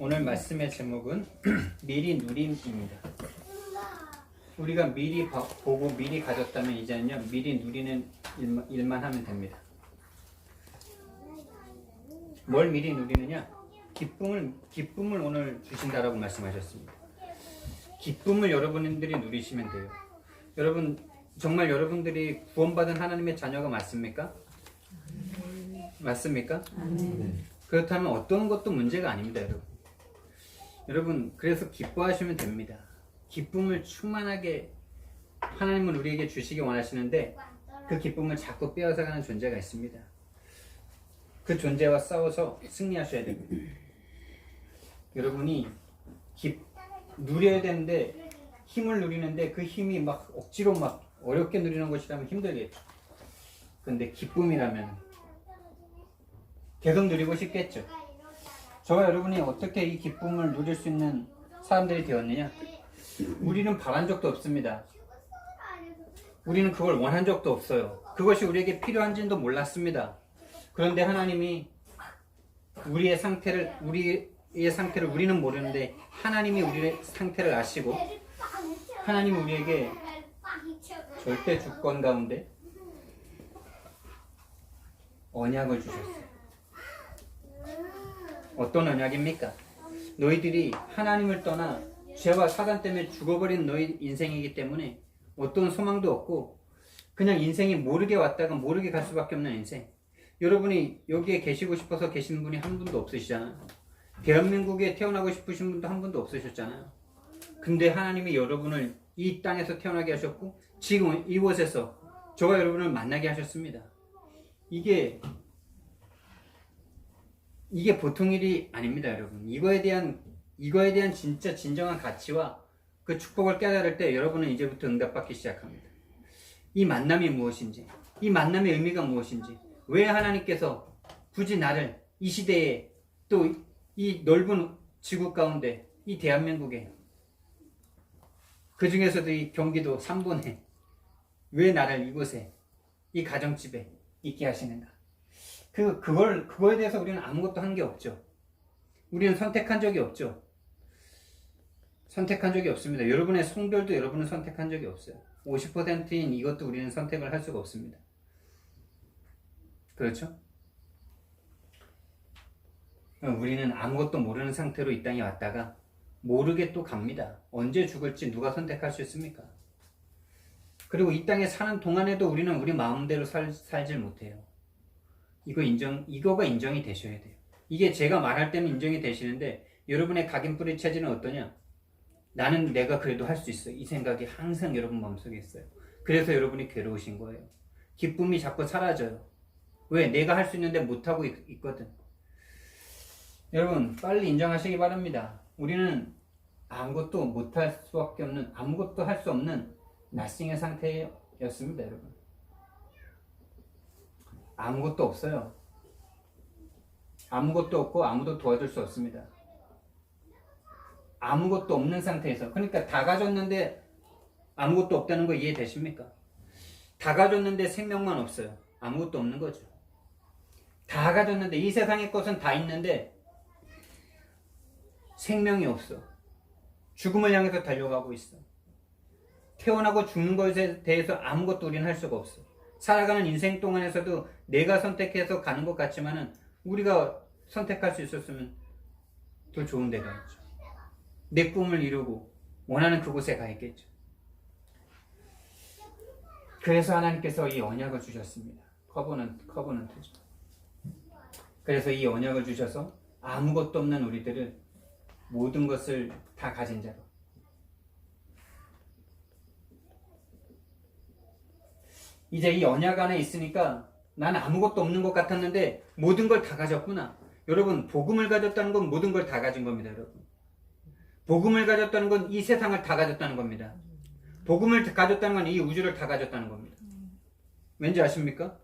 오늘 말씀의 제목은 미리 누림입니다. 우리가 미리 보고 미리 가졌다면 이제는요 미리 누리는 일만 하면 됩니다. 뭘 미리 누리느냐? 기쁨을 오늘 주신다라고 말씀하셨습니다. 기쁨을 여러분들이 누리시면 돼요. 여러분 정말 여러분들이 구원받은 하나님의 자녀가 맞습니까? 맞습니까? 그렇다면 어떤 것도 문제가 아닙니다, 여러분. 여러분 그래서 기뻐하시면 됩니다. 기쁨을 충만하게 하나님은 우리에게 주시기 원하시는데 그 기쁨을 자꾸 빼앗아가는 존재가 있습니다. 그 존재와 싸워서 승리하셔야 됩니다. 여러분이 누려야 되는데 힘을 누리는데 그 힘이 막 억지로 막 어렵게 누리는 것이라면 힘들겠죠. 근데 기쁨이라면 계속 누리고 싶겠죠. 저와 여러분이 어떻게 이 기쁨을 누릴 수 있는 사람들이 되었느냐? 우리는 바란 적도 없습니다. 우리는 그걸 원한 적도 없어요. 그것이 우리에게 필요한지도 몰랐습니다. 그런데 하나님이 우리의 상태를 우리는 모르는데 하나님이 우리의 상태를 아시고 하나님이 우리에게 절대 주권 가운데 언약을 주셨어요. 어떤 언약입니까? 너희들이 하나님을 떠나 죄와 사단 때문에 죽어버린 너희 인생이기 때문에 어떤 소망도 없고 그냥 인생이 모르게 왔다가 모르게 갈 수밖에 없는 인생. 여러분이 여기에 계시고 싶어서 계신 분이 한 분도 없으시잖아요. 대한민국에 태어나고 싶으신 분도 한 분도 없으셨잖아요. 근데 하나님이 여러분을 이 땅에서 태어나게 하셨고 지금 이곳에서 저와 여러분을 만나게 하셨습니다. 이게 보통 일이 아닙니다, 여러분. 이거에 대한 진짜 진정한 가치와 그 축복을 깨달을 때 여러분은 이제부터 응답받기 시작합니다. 이 만남이 무엇인지, 이 만남의 의미가 무엇인지, 왜 하나님께서 굳이 나를 이 시대에 또 이 넓은 지구 가운데 이 대한민국에 그 중에서도 이 경기도 3번에 왜 나를 이곳에 이 가정집에 있게 하시는가? 그거에 대해서 우리는 아무것도 한 게 없죠. 우리는 선택한 적이 없죠. 선택한 적이 없습니다. 여러분의 성별도 여러분은 선택한 적이 없어요. 50%인 이것도 우리는 선택을 할 수가 없습니다. 그렇죠? 우리는 아무것도 모르는 상태로 이 땅에 왔다가 모르게 또 갑니다. 언제 죽을지 누가 선택할 수 있습니까? 그리고 이 땅에 사는 동안에도 우리는 우리 마음대로 살질 못해요. 이거가 인정이 되셔야 돼요. 이게 제가 말할 때는 인정이 되시는데 여러분의 각인뿌리 체질은 어떠냐? 나는 내가 그래도 할 수 있어. 이 생각이 항상 여러분 마음속에 있어요. 그래서 여러분이 괴로우신 거예요. 기쁨이 자꾸 사라져요. 왜? 내가 할 수 있는데 못하고 있거든. 여러분 빨리 인정하시기 바랍니다. 우리는 아무것도 못할 수밖에 없는, 아무것도 할 수 없는 나싱의 상태였습니다, 여러분. 아무것도 없어요. 아무것도 없고 아무도 도와줄 수 없습니다. 아무것도 없는 상태에서, 그러니까 다 가졌는데 아무것도 없다는 거 이해되십니까? 다 가졌는데 생명만 없어요. 아무것도 없는 거죠. 다 가졌는데 이 세상의 것은 다 있는데 생명이 없어. 죽음을 향해서 달려가고 있어. 태어나고 죽는 것에 대해서 아무것도 우리는 할 수가 없어. 살아가는 인생 동안에서도 내가 선택해서 가는 것 같지만은 우리가 선택할 수 있었으면 더 좋은 데가 있죠. 내 꿈을 이루고 원하는 그곳에 가 있겠죠. 그래서 하나님께서 이 언약을 주셨습니다. 커버넌트죠. 그래서 이 언약을 주셔서 아무것도 없는 우리들을 모든 것을 다 가진 자로, 이제 이 언약 안에 있으니까 나는 아무것도 없는 것 같았는데 모든 걸 다 가졌구나. 여러분 복음을 가졌다는 건 모든 걸 다 가진 겁니다. 여러분 복음을 가졌다는 건 이 세상을 다 가졌다는 겁니다. 복음을 가졌다는 건 이 우주를 다 가졌다는 겁니다. 왠지 아십니까?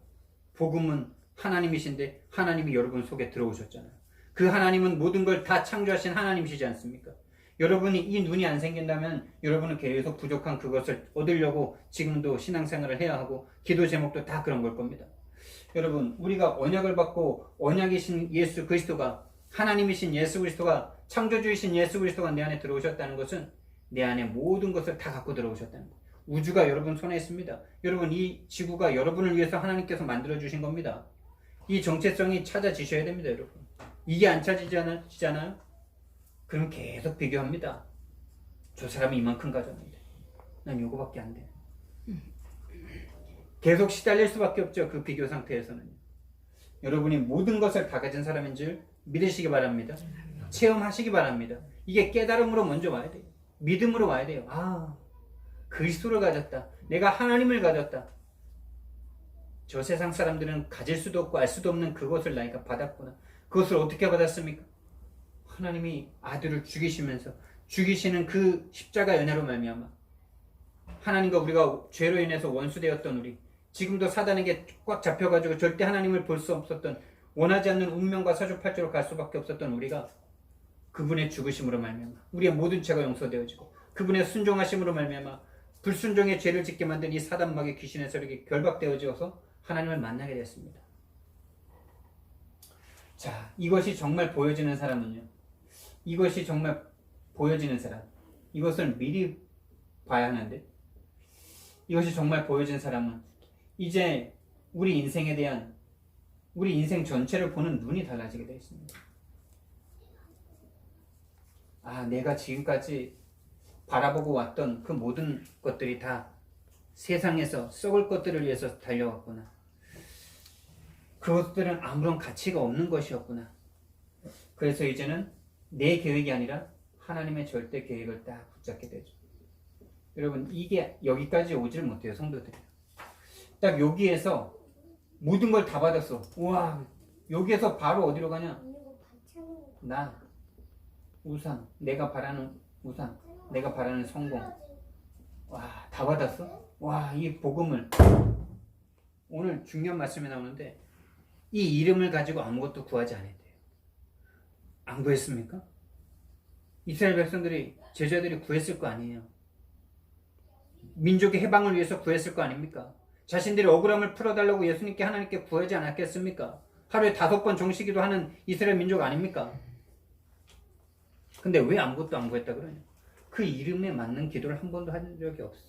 복음은 하나님이신데 하나님이 여러분 속에 들어오셨잖아요. 그 하나님은 모든 걸 다 창조하신 하나님이시지 않습니까? 여러분이 이 눈이 안 생긴다면 여러분은 계속 부족한 그것을 얻으려고 지금도 신앙생활을 해야 하고 기도 제목도 다 그런 걸 겁니다. 여러분 우리가 언약을 받고 언약이신 예수 그리스도가, 하나님이신 예수 그리스도가 창조주이신 예수 그리스도가 내 안에 들어오셨다는 것은 내 안에 모든 것을 다 갖고 들어오셨다는 거예요. 우주가 여러분 손에 있습니다. 여러분, 이 지구가 여러분을 위해서 하나님께서 만들어주신 겁니다. 이 정체성이 찾아지셔야 됩니다, 여러분. 이게 안 찾아지잖아요? 그럼 계속 비교합니다. 저 사람이 이만큼 가졌는데 난 요거밖에 안 돼. 계속 시달릴 수밖에 없죠, 그 비교 상태에서는. 여러분이 모든 것을 다 가진 사람인 줄 믿으시기 바랍니다. 체험하시기 바랍니다. 이게 깨달음으로 먼저 와야 돼요. 믿음으로 와야 돼요. 아, 그리스도를 가졌다. 내가 하나님을 가졌다. 저 세상 사람들은 가질 수도 없고 알 수도 없는 그것을 나이가 받았구나. 그것을 어떻게 받았습니까? 하나님이 아들을 죽이시면서 죽이시는 그 십자가 은혜로 말미암아 하나님과 우리가 죄로 인해서 원수되었던 우리, 지금도 사단에게 꽉 잡혀가지고 절대 하나님을 볼 수 없었던, 원하지 않는 운명과 사주팔자로 갈 수밖에 없었던 우리가 그분의 죽으심으로 말미암아 우리의 모든 죄가 용서되어지고 그분의 순종하심으로 말미암아 불순종의 죄를 짓게 만든 이 사단막의 귀신의 세력이 결박되어져서 하나님을 만나게 됐습니다. 자, 이것이 정말 보여지는 사람은요, 이것이 정말 보여지는 사람, 이것을 미리 봐야 하는데, 이것이 정말 보여진 사람은 이제 우리 인생에 대한, 우리 인생 전체를 보는 눈이 달라지게 되어 있습니다. 아, 내가 지금까지 바라보고 왔던 그 모든 것들이 다 세상에서 썩을 것들을 위해서 달려왔구나. 그것들은 아무런 가치가 없는 것이었구나. 그래서 이제는 내 계획이 아니라 하나님의 절대 계획을 딱 붙잡게 되죠. 여러분, 이게 여기까지 오질 못해요, 성도들이. 딱 여기에서 모든 걸 다 받았어. 우와, 여기에서 바로 어디로 가냐? 나, 우상, 내가 바라는 우상, 내가 바라는 성공. 와, 다 받았어? 와, 이 복음을. 오늘 중요한 말씀이 나오는데, 이 이름을 가지고 아무것도 구하지 않았대요. 안 구했습니까? 이스라엘 백성들이, 제자들이 구했을 거 아니에요. 민족의 해방을 위해서 구했을 거 아닙니까? 자신들이 억울함을 풀어달라고 예수님께 하나님께 구하지 않았겠습니까? 하루에 5번 정식기도 하는 이스라엘 민족 아닙니까? 근데 왜 아무것도 안 구했다 그러냐? 그 이름에 맞는 기도를 한 번도 한 적이 없어.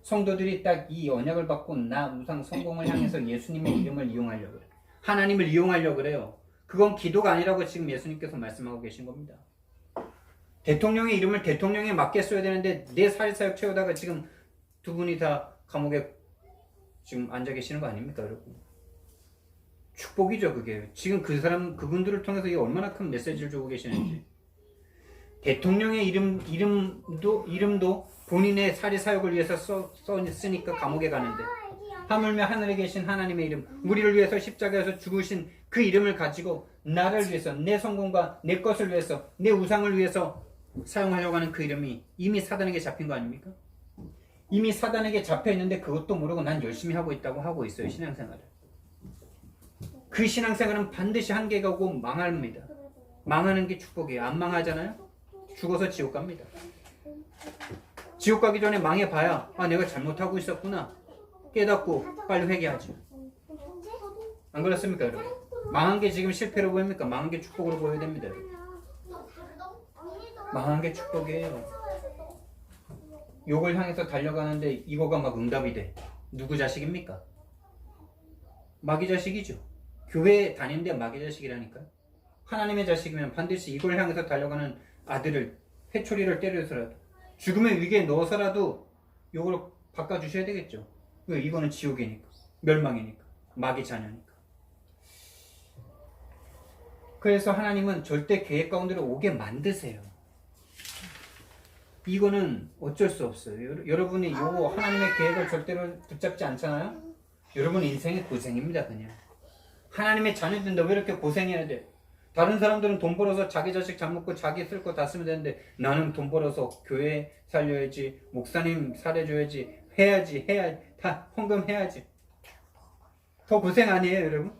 성도들이 딱 이 언약을 받고 나 우상 성공을 향해서 예수님의 이름을 이용하려고 그래요. 하나님을 이용하려고 그래요. 그건 기도가 아니라고 지금 예수님께서 말씀하고 계신 겁니다. 대통령의 이름을 대통령에 맞게 써야 되는데 내 사회사역 채우다가 지금 두 분이 다 감옥에 지금 앉아 계시는 거 아닙니까, 여러분? 축복이죠, 그게. 지금 그분들을 통해서 이게 얼마나 큰 메시지를 주고 계시는지. 대통령의 이름도 본인의 사리 사역을 위해서 쓰니까 감옥에 가는데, 하물며 하늘에 계신 하나님의 이름, 우리를 위해서 십자가에서 죽으신 그 이름을 가지고 나를 위해서, 내 성공과 내 것을 위해서, 내 우상을 위해서 사용하려고 하는 그 이름이 이미 사단에게 잡힌 거 아닙니까? 이미 사단에게 잡혀있는데 그것도 모르고 난 열심히 하고 있다고 하고 있어요, 신앙생활을. 그 신앙생활은 반드시 한계가 오고 망합니다. 망하는 게 축복이에요. 안 망하잖아요? 죽어서 지옥 갑니다. 지옥 가기 전에 망해봐야 아, 내가 잘못하고 있었구나 깨닫고 빨리 회개하죠. 안 그렇습니까, 여러분? 망한 게 지금 실패로 보입니까? 망한 게 축복으로 보여야 됩니다, 여러분. 망한 게 축복이에요. 욕을 향해서 달려가는데 이거가 막 응답이 돼. 누구 자식입니까? 마귀 자식이죠. 교회 다니는데 마귀 자식이라니까요. 하나님의 자식이면 반드시 이걸 향해서 달려가는 아들을, 회초리를 때려서라도, 죽음의 위기에 넣어서라도 이걸 바꿔주셔야 되겠죠. 왜? 이거는 지옥이니까, 멸망이니까, 마귀 자녀니까. 그래서 하나님은 절대 계획 가운데로 오게 만드세요. 이거는 어쩔 수 없어요. 여러분이 요 하나님의 계획을 절대로 붙잡지 않잖아요? 여러분 인생이 고생입니다, 그냥. 하나님의 자녀들인데 왜 이렇게 고생해야 돼? 다른 사람들은 돈 벌어서 자기 자식 잘 먹고 자기 쓸 거 다 쓰면 되는데 나는 돈 벌어서 교회 살려야지, 목사님 살려줘야지, 해야지, 다 헌금해야지. 더 고생 아니에요, 여러분?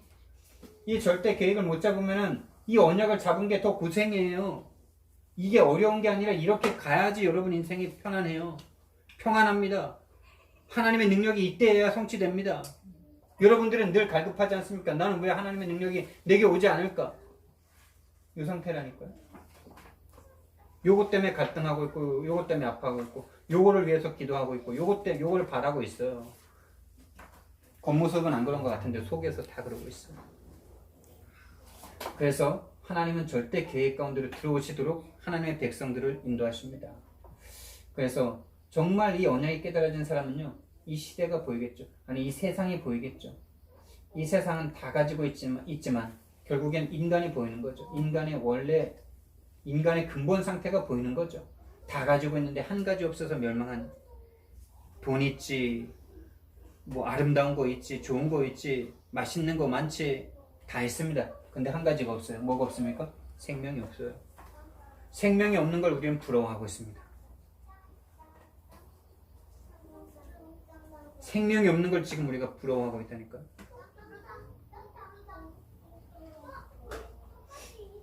이 절대 계획을 못 잡으면은 이 언약을 잡은 게 더 고생이에요. 이게 어려운 게 아니라 이렇게 가야지 여러분 인생이 편안해요. 평안합니다. 하나님의 능력이 이때야 성취됩니다. 여러분들은 늘 갈급하지 않습니까? 나는 왜 하나님의 능력이 내게 오지 않을까? 이 상태라니까요. 요것 때문에 갈등하고 있고, 요것 때문에 아파하고 있고, 요거를 위해서 기도하고 있고, 요거를 바라고 있어요. 겉모습은 안 그런 것 같은데 속에서 다 그러고 있어요. 그래서 하나님은 절대 계획 가운데로 들어오시도록 하나님의 백성들을 인도하십니다. 그래서 정말 이 언약이 깨달아진 사람은요, 이 시대가 보이겠죠. 아니, 이 세상이 보이겠죠. 이 세상은 다 가지고 있지만 결국엔 인간이 보이는 거죠. 인간의 근본 상태가 보이는 거죠. 다 가지고 있는데 한 가지 없어서 멸망한, 돈 있지, 뭐 아름다운 거 있지, 좋은 거 있지, 맛있는 거 많지, 다 있습니다. 근데 한 가지가 없어요. 뭐가 없습니까? 생명이 없어요. 생명이 없는 걸 우리는 부러워하고 있습니다. 생명이 없는 걸 지금 우리가 부러워하고 있다니까.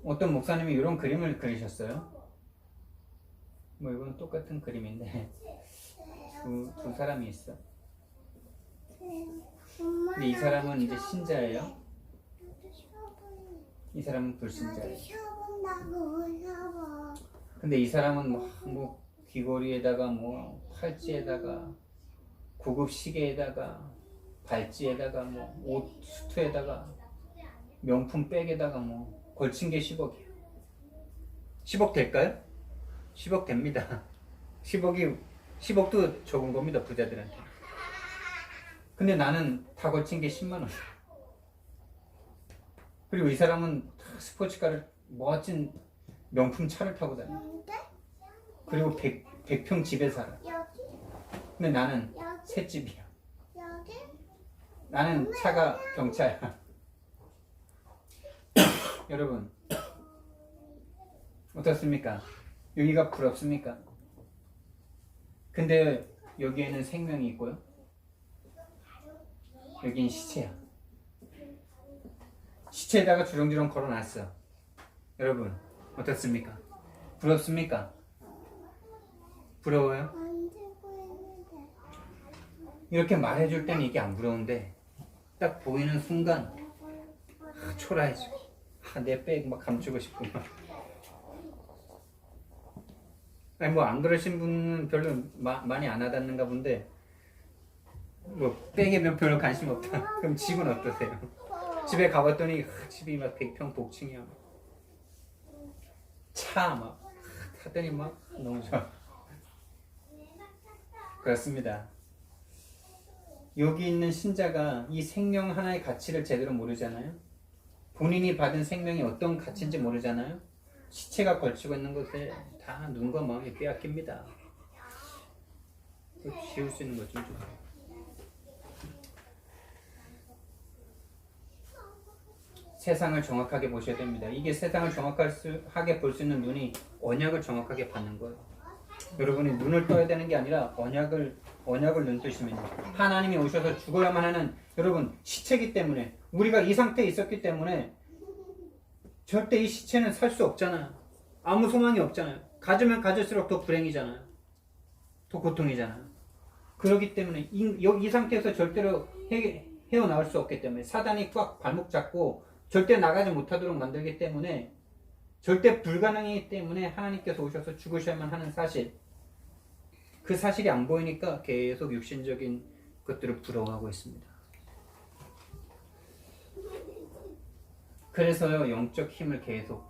어떤 목사님이 이런 그림을 그리셨어요. 뭐 이건 똑같은 그림인데 두 사람이 있어. 근데 이 사람은 이제 신자예요. 이 사람은 불신자예요. 근데 이 사람은 뭐 귀걸이에다가 뭐 팔찌에다가 고급 시계에다가 발찌에다가 뭐 옷 수트에다가 명품 백에다가 뭐 걸친 게 10억이에요. 10억 될까요? 10억 됩니다. 10억도 적은 겁니다, 부자들한테. 근데 나는 다 걸친 게 10만 원. 그리고 이 사람은 스포츠카를, 멋진 명품 차를 타고 다녀. 그리고 100평 집에 살아. 근데 나는 셋집이야. 나는 차가 경차야. 여러분, 어떻습니까? 여기가 부럽습니까? 근데 여기에는 생명이 있고요. 여긴 시체야. 시체에다가 주렁주렁 걸어놨어. 여러분, 어떻습니까? 부럽습니까? 부러워요? 이렇게 말해줄 때는 이게 안 부러운데 딱 보이는 순간 초라해져. 내 백 막 감추고 싶고. 아니 뭐 안 그러신 분은 별로 많이 안 와닿는가 본데, 뭐 백에 별로 관심 없다. 그럼 집은 어떠세요? 집에 가봤더니 집이 막 100평 복층이야. 차 막 타더니 막 너무 좋아. 그렇습니다. 여기 있는 신자가 이 생명 하나의 가치를 제대로 모르잖아요. 본인이 받은 생명이 어떤 가치인지 모르잖아요. 시체가 걸치고 있는 곳에 다 눈과 마음이 빼앗깁니다. 지울 수 있는 것 좀 주세요. 세상을 정확하게 보셔야 됩니다. 이게 세상을 정확하게 볼 수 있는 눈이 언약을 정확하게 받는 거예요. 여러분이 눈을 떠야 되는 게 아니라 언약을 눈 뜨시면 하나님이 오셔서 죽어야만 하는, 여러분 시체이기 때문에, 우리가 이 상태에 있었기 때문에 절대 이 시체는 살 수 없잖아요. 아무 소망이 없잖아요. 가지면 가질수록 더 불행이잖아요. 더 고통이잖아요. 그렇기 때문에 이 상태에서 절대로 헤어나올 수 없기 때문에, 사단이 꽉 발목 잡고 절대 나가지 못하도록 만들기 때문에, 절대 불가능이기 때문에 하나님께서 오셔서 죽으셔야만 하는 사실, 그 사실이 안 보이니까 계속 육신적인 것들을 부러워하고 있습니다. 그래서요, 영적 힘을 계속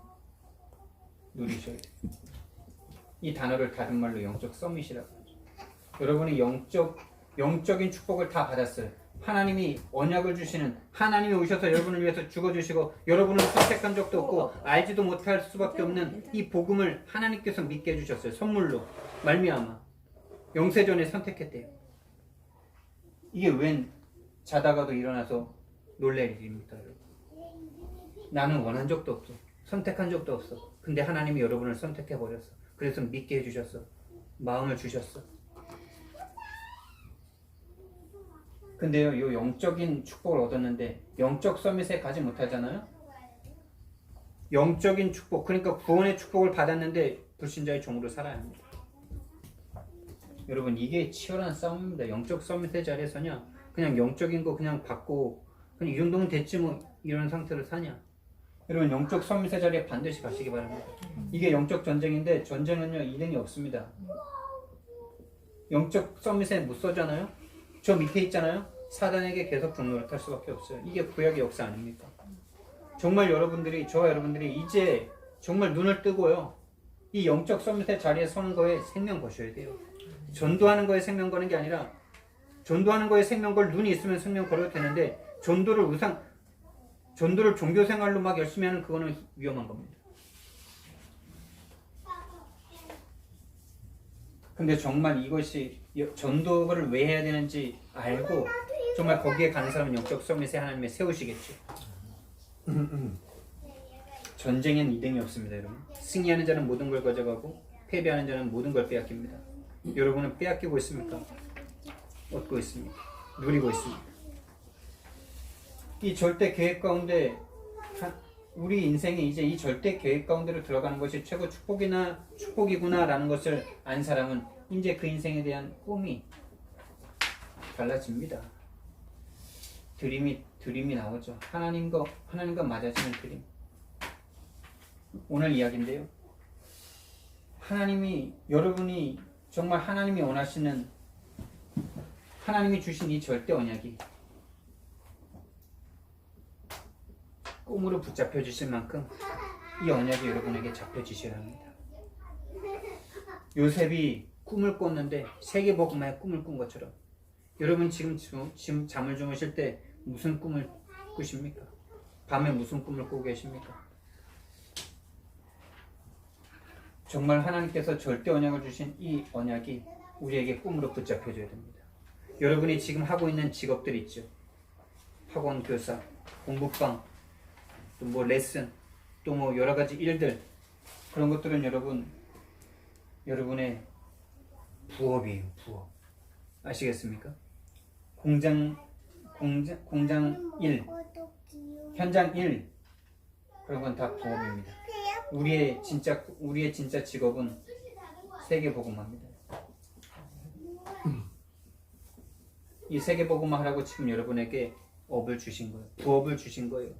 누리셔야 돼요. 이 단어를 다른 말로 영적 서밋이라고 하죠. 여러분이 영적인 축복을 다 받았어요. 하나님이 언약을 주시는, 하나님이 오셔서 여러분을 위해서 죽어주시고, 여러분을 선택한 적도 없고 알지도 못할 수밖에 없는 이 복음을 하나님께서 믿게 해주셨어요. 선물로 말미암아 영세전에 선택했대요. 이게 웬 자다가도 일어나서 놀랄 일입니까? 여러분? 나는 원한 적도 없어, 선택한 적도 없어. 근데 하나님이 여러분을 선택해버렸어. 그래서 믿게 해주셨어. 마음을 주셨어. 근데요, 이 영적인 축복을 얻었는데 영적 서밋에 가지 못하잖아요. 영적인 축복, 그러니까 구원의 축복을 받았는데 불신자의 종으로 살아야 합니다. 여러분, 이게 치열한 싸움입니다. 영적 서밋의 자리에서냐, 그냥 영적인 거 그냥 받고 그냥 이 정도면 됐지 뭐, 이런 상태로 사냐. 여러분 영적 선미세 자리에 반드시 가시기 바랍니다. 이게 영적 전쟁인데 전쟁은요 이등이 없습니다. 영적 선미세 못 쏘잖아요. 저 밑에 있잖아요. 사단에게 계속 종로를 탈 수밖에 없어요. 이게 구약의 역사 아닙니까? 정말 여러분들이 저와 여러분들이 이제 정말 눈을 뜨고요. 이 영적 선미세 자리에 서는 거에 생명 거셔야 돼요. 전도하는 거에 생명 거는 게 아니라 전도하는 거에 생명 걸 눈이 있으면 생명 걸어도 되는데 전도를 종교 생활로 막 열심히 하는 그거는 위험한 겁니다. 근데 정말 이것이 전도를 왜 해야 되는지 알고 정말 거기에 가는 사람은 영적 선미세 하나님이 세우시겠죠. 전쟁엔 이등이 없습니다, 여러분. 승리하는 자는 모든 걸 가져가고 패배하는 자는 모든 걸 빼앗깁니다. 여러분은 빼앗기고 있습니까? 얻고 있습니까? 누리고 있습니까? 이 절대 계획 가운데 우리 인생이 이제 이 절대 계획 가운데로 들어가는 것이 최고 축복이구나 라는 것을 안 사람은 이제 그 인생에 대한 꿈이 달라집니다. 드림이 나오죠. 하나님과 맞아지는 드림. 오늘 이야기인데요. 여러분이 정말 하나님이 원하시는 하나님이 주신 이 절대 언약이 꿈으로 붙잡혀 주실 만큼 이 언약이 여러분에게 잡혀 주셔야 합니다. 요셉이 꿈을 꿨는데 세계복음화의 꿈을 꾼 것처럼 여러분 지금 잠을 주무실 때 무슨 꿈을 꾸십니까? 밤에 무슨 꿈을 꾸고 계십니까? 정말 하나님께서 절대 언약을 주신 이 언약이 우리에게 꿈으로 붙잡혀줘야 됩니다. 여러분이 지금 하고 있는 직업들 있죠. 학원 교사, 공부방, 또 뭐 레슨, 또 뭐 여러 가지 일들, 그런 것들은 여러분의 부업이에요. 부업. 아시겠습니까? 공장 일, 현장 일, 그런 건 다 부업입니다. 우리의 진짜 직업은 세계복음화입니다. 이 세계복음화 하라고 지금 여러분에게 업을 주신 거예요. 부업을 주신 거예요.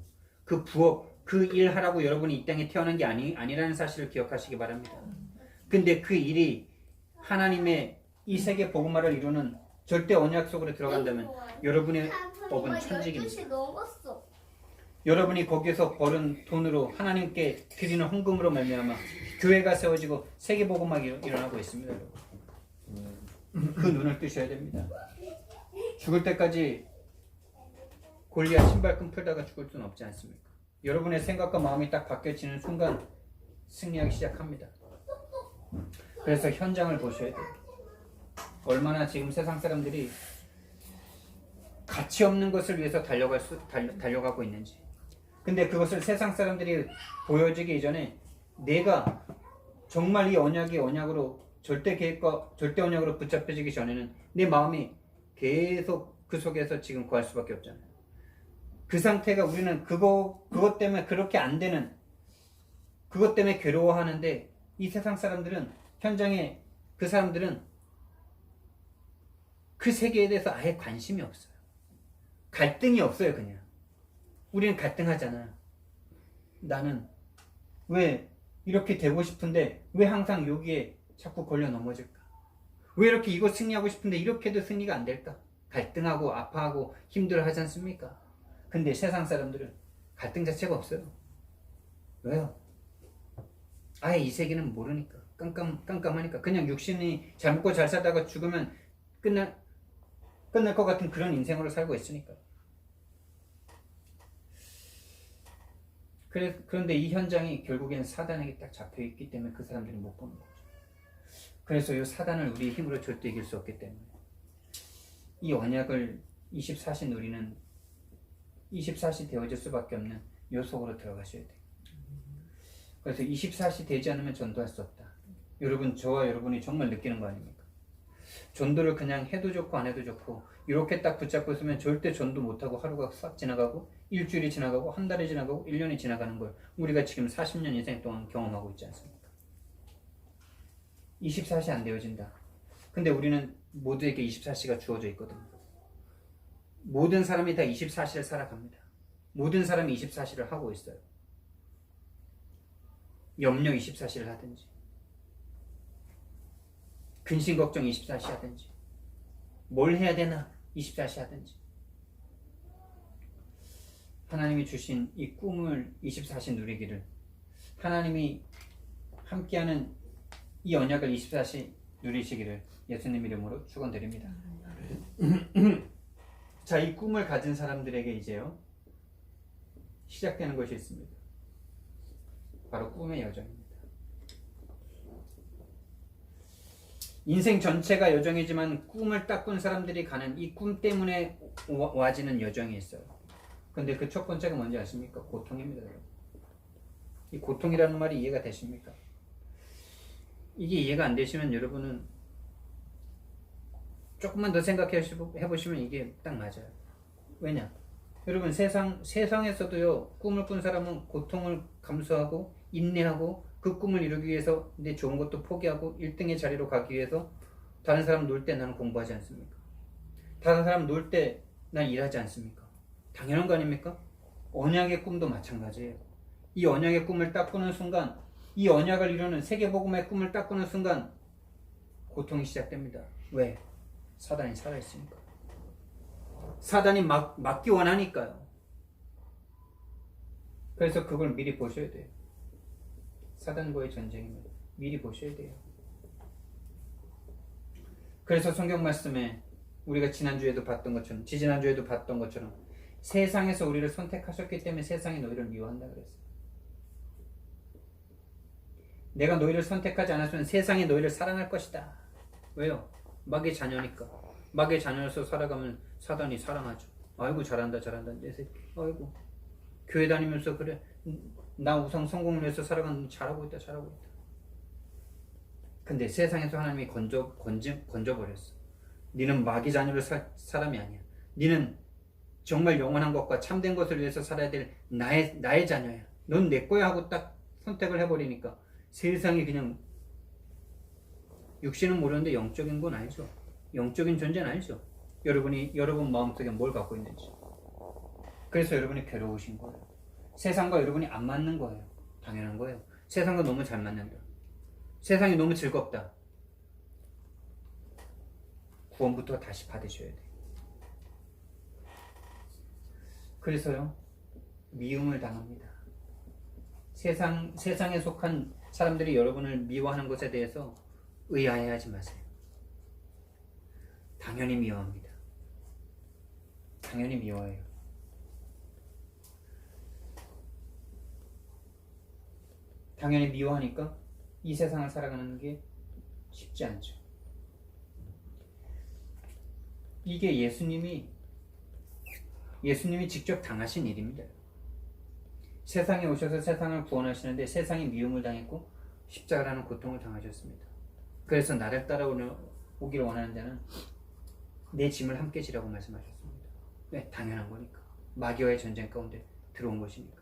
그 부업, 그 일 하라고 여러분이 이 땅에 태어난 게 아니라는 사실을 기억하시기 바랍니다. 근데 그 일이 하나님의 이 세계복음화를 이루는 절대 언약 속으로 들어간다면 여러분의 업은 천직입니다. 여러분이 거기서 벌은 돈으로 하나님께 드리는 헌금으로 말미암아 교회가 세워지고 세계복음화가 일어나고 있습니다. 그 눈을 뜨셔야 됩니다. 죽을 때까지 골리앗 신발끈 풀다가 죽을 수는 없지 않습니까? 여러분의 생각과 마음이 딱 바뀌어지는 순간 승리하기 시작합니다. 그래서 현장을 보셔야 돼요. 얼마나 지금 세상 사람들이 가치 없는 것을 위해서 달려가고 있는지. 근데 그것을 세상 사람들이 보여주기 이전에 내가 정말 이 언약으로 절대 계획과 절대 언약으로 붙잡혀지기 전에는 내 마음이 계속 그 속에서 지금 구할 수밖에 없잖아요. 그 상태가 우리는 그것 때문에 그렇게 안 되는, 그것 때문에 괴로워하는데 이 세상 사람들은, 현장에 그 사람들은 그 세계에 대해서 아예 관심이 없어요. 갈등이 없어요. 그냥 우리는 갈등하잖아요. 나는 왜 이렇게 되고 싶은데 왜 항상 여기에 자꾸 걸려 넘어질까? 왜 이렇게 이거 승리하고 싶은데 이렇게도 승리가 안 될까? 갈등하고 아파하고 힘들어하지 않습니까? 근데 세상 사람들은 갈등 자체가 없어요. 왜요? 아예 이 세계는 모르니까. 깜깜하니까. 그냥 육신이 잘 먹고 잘 살다가 죽으면 끝날 것 같은 그런 인생으로 살고 있으니까. 그런데 이 현장이 결국엔 사단에게 딱 잡혀있기 때문에 그 사람들이 못 보는 거죠. 그래서 이 사단을 우리의 힘으로 절대 이길 수 없기 때문에 이 언약을 24시 누리는, 24시 되어질 수밖에 없는 요 속으로 들어가셔야 돼요. 그래서 24시 되지 않으면 전도할 수 없다. 여러분, 저와 여러분이 정말 느끼는 거 아닙니까? 전도를 그냥 해도 좋고 안 해도 좋고 이렇게 딱 붙잡고 있으면 절대 전도 못하고 하루가 싹 지나가고 일주일이 지나가고 한 달이 지나가고 1년이 지나가는 걸 우리가 지금 40년 인생 동안 경험하고 있지 않습니까? 24시 안 되어진다. 근데 우리는 모두에게 24시가 주어져 있거든요. 모든 사람이 다 24시를 살아갑니다. 모든 사람이 24시를 하고 있어요. 염려 24시를 하든지 근심 걱정 24시 하든지 뭘 해야 되나 24시 하든지 하나님이 주신 이 꿈을 24시 누리기를, 하나님이 함께하는 이 언약을 24시 누리시기를 예수님 이름으로 축원드립니다. 자, 이 꿈을 가진 사람들에게 이제요 시작되는 것이 있습니다. 바로 꿈의 여정입니다. 인생 전체가 여정이지만 꿈을 딱 꾼 사람들이 가는 이 꿈 때문에 와지는 여정이 있어요. 근데 그 첫 번째가 뭔지 아십니까? 고통입니다. 여러분. 이 고통이라는 말이 이해가 되십니까? 이게 이해가 안 되시면 여러분은 조금만 더 생각해 보시면 이게 딱 맞아요. 왜냐? 여러분 세상에서도요 꿈을 꾼 사람은 고통을 감수하고 인내하고 그 꿈을 이루기 위해서 내 좋은 것도 포기하고 1등의 자리로 가기 위해서 다른 사람 놀 때 나는 공부하지 않습니까? 다른 사람 놀 때 난 일하지 않습니까? 당연한 거 아닙니까? 언약의 꿈도 마찬가지예요. 이 언약의 꿈을 딱 꾸는 순간, 이 언약을 이루는 세계복음의 꿈을 딱 꾸는 순간 고통이 시작됩니다. 왜? 사단이 살아있으니까. 사단이 막기 원하니까요. 그래서 그걸 미리 보셔야 돼요. 사단과의 전쟁이면 미리 보셔야 돼요. 그래서 성경 말씀에 우리가 지난주에도 봤던 것처럼, 지지난주에도 봤던 것처럼 세상에서 우리를 선택하셨기 때문에 세상이 너희를 미워한다 그랬어요. 내가 너희를 선택하지 않았으면 세상이 너희를 사랑할 것이다. 왜요? 마귀의 자녀니까. 마귀의 자녀로서 살아가면 사단이 사랑하죠. 아이고 잘한다 내 새끼. 아이고 교회 다니면서 그래 나 우상 성공을 위해서 살아가는 잘하고 있다. 근데 세상에서 하나님이 건져버렸어. 너는 마귀 자녀로 사람이 아니야. 너는 정말 영원한 것과 참된 것을 위해서 살아야 될 나의 자녀야. 넌 내 거야 하고 딱 선택을 해버리니까 세상이 그냥, 육신은 모르는데 영적인 건 알죠. 영적인 존재는 알죠. 여러분 마음속에 뭘 갖고 있는지. 그래서 여러분이 괴로우신 거예요. 세상과 여러분이 안 맞는 거예요. 당연한 거예요. 세상과 너무 잘 맞는다. 세상이 너무 즐겁다. 구원부터 다시 받으셔야 돼요. 그래서요 미움을 당합니다. 세상에 속한 사람들이 여러분을 미워하는 것에 대해서 의아해하지 마세요. 당연히 미워합니다. 당연히 미워해요. 당연히 미워하니까 이 세상을 살아가는 게 쉽지 않죠. 이게 예수님이 직접 당하신 일입니다. 세상에 오셔서 세상을 구원하시는데 세상이 미움을 당했고 십자가라는 고통을 당하셨습니다. 그래서 나를 따라오기를 원하는 자는 내 짐을 함께 지라고 말씀하셨습니다. 네, 당연한 거니까. 마귀와의 전쟁 가운데 들어온 것이니까.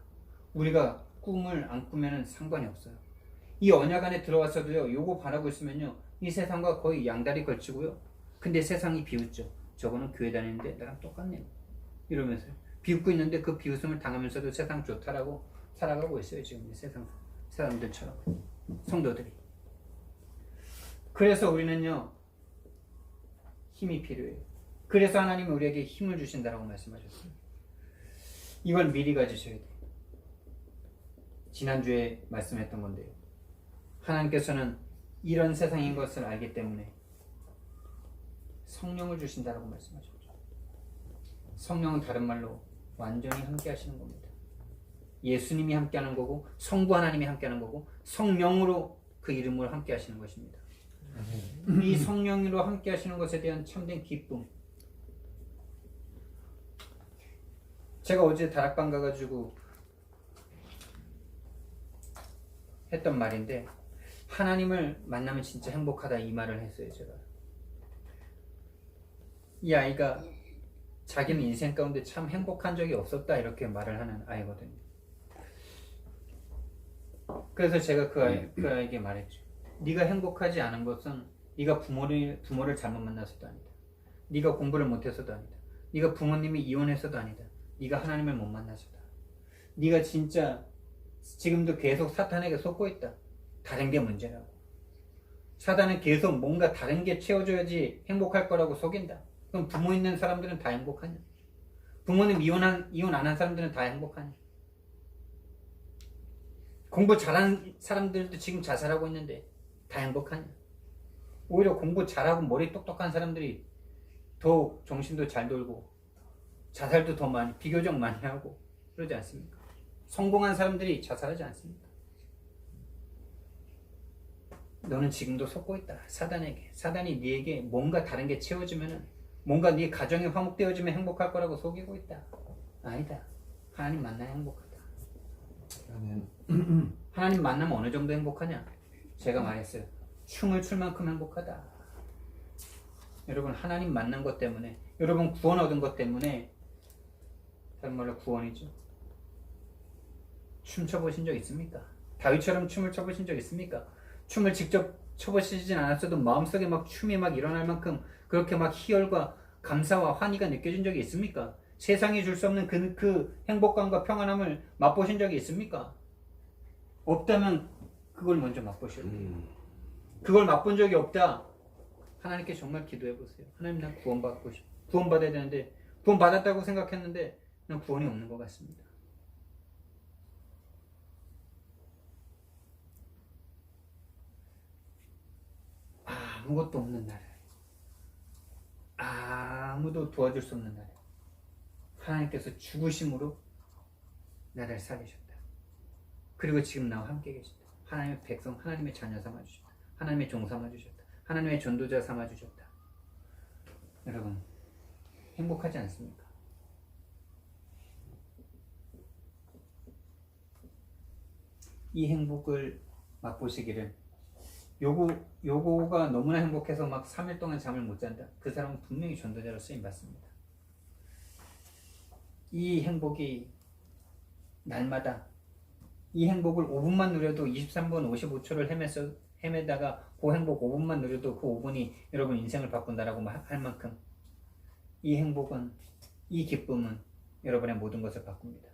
우리가 꿈을 안 꾸면 상관이 없어요. 이 언약 안에 들어와서도요 요거 바라고 있으면요 이 세상과 거의 양다리 걸치고요. 근데 세상이 비웃죠. 저거는 교회 다니는데 나랑 똑같네 이러면서요. 비웃고 있는데 그 비웃음을 당하면서도 세상 좋다라고 살아가고 있어요. 지금 세상 사람들처럼, 성도들이. 그래서 우리는요 힘이 필요해요. 그래서 하나님은 우리에게 힘을 주신다라고 말씀하셨어요. 이걸 미리 가지셔야 돼요. 지난주에 말씀했던 건데요. 하나님께서는 이런 세상인 것을 알기 때문에 성령을 주신다라고 말씀하셨죠. 성령은 다른 말로 완전히 함께 하시는 겁니다. 예수님이 함께 하는 거고 성부 하나님이 함께 하는 거고 성령으로 그 이름으로 함께 하시는 것입니다. 이 성령으로 함께 하시는 것에 대한 참된 기쁨. 제가 어제 다락방 가가지고 했던 말인데 하나님을 만나면 진짜 행복하다 이 말을 했어요. 제가 이 아이가 자기는 인생 가운데 참 행복한 적이 없었다 이렇게 말을 하는 아이거든요. 그래서 제가 그 아이에게 말했죠. 네가 행복하지 않은 것은 네가 부모를 잘못 만나서도 아니다. 네가 공부를 못해서도 아니다. 네가 부모님이 이혼해서도 아니다. 네가 하나님을 못 만나서다. 네가 진짜 지금도 계속 사탄에게 속고 있다. 다른 게 문제라고. 사단은 계속 뭔가 다른 게 채워줘야지 행복할 거라고 속인다. 그럼 부모 있는 사람들은 다 행복하냐? 부모님 이혼 안 한 사람들은 다 행복하냐? 공부 잘하는 사람들도 지금 자살하고 있는데 다 행복하냐? 오히려 공부 잘하고 머리 똑똑한 사람들이 더 정신도 잘 돌고 자살도 더 많이, 비교적 많이 하고 그러지 않습니까? 성공한 사람들이 자살하지 않습니까? 너는 지금도 속고 있다. 사단에게. 사단이 네에게 뭔가 다른 게 채워지면은, 뭔가 네 가정이 화목되어지면 행복할 거라고 속이고 있다. 아니다. 하나님 만나야 행복하다. 하나님 만나면 어느 정도 행복하냐? 제가 말했어요. 춤을 출 만큼 행복하다. 여러분, 하나님 만난 것 때문에, 여러분 구원 얻은 것 때문에, 다른 말로 구원이죠. 춤 춰보신 적 있습니까? 다윗처럼 춤을 춰보신 적 있습니까? 춤을 직접 춰보시진 않았어도 마음속에 막 춤이 막 일어날 만큼 그렇게 막 희열과 감사와 환희가 느껴진 적이 있습니까? 세상이 줄 수 없는 그 행복감과 평안함을 맛보신 적이 있습니까? 없다면 그걸 먼저 맛보셔야 돼요. 그걸 맛본 적이 없다. 하나님께 정말 기도해 보세요. 하나님, 난 구원받아야 되는데, 구원받았다고 생각했는데 난 구원이 없는 것 같습니다. 아무것도 없는 나를, 아무도 도와줄 수 없는 나를 하나님께서 죽으심으로 나를 살리셨다. 그리고 지금 나와 함께 계신다. 하나님의 백성, 하나님의 자녀 삼아주셨다. 하나님의 종 삼아주셨다. 하나님의 전도자 삼아주셨다. 여러분, 행복하지 않습니까? 이 행복을 맛보시기를. 요거가 너무나 행복해서 막 3일 동안 잠을 못 잔다. 그 사람은 분명히 전도자로 쓰임받습니다. 이 행복이 날마다, 이 행복을 5분만 누려도 23분 55초를 헤매다가 그 행복 5분만 누려도 그 5분이 여러분 인생을 바꾼다라고 할 만큼 이 행복은, 이 기쁨은 여러분의 모든 것을 바꿉니다.